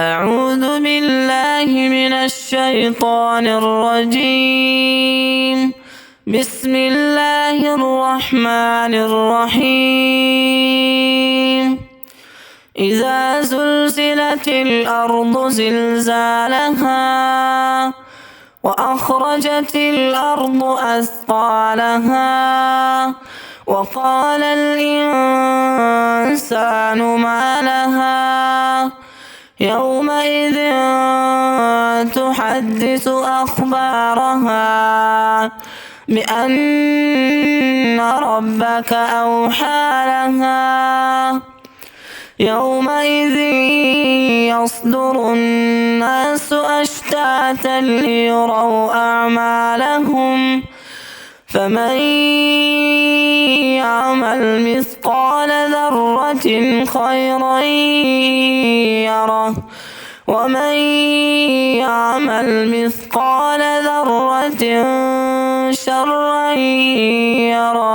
أعوذ بالله من الشيطان الرجيم. بسم الله الرحمن الرحيم. إذا زلزلت الأرض زلزالها وأخرجت الأرض أثقالها وقال الإنسان ما لها يومئذ تحدث أخبارها بأن ربك أوحى لها يومئذ يصدر الناس أشتاتا ليروا أعمالهم فمن يعمل مثقال ذرة خيرا يره ومن يعمل مثقال ذرة شرا يره.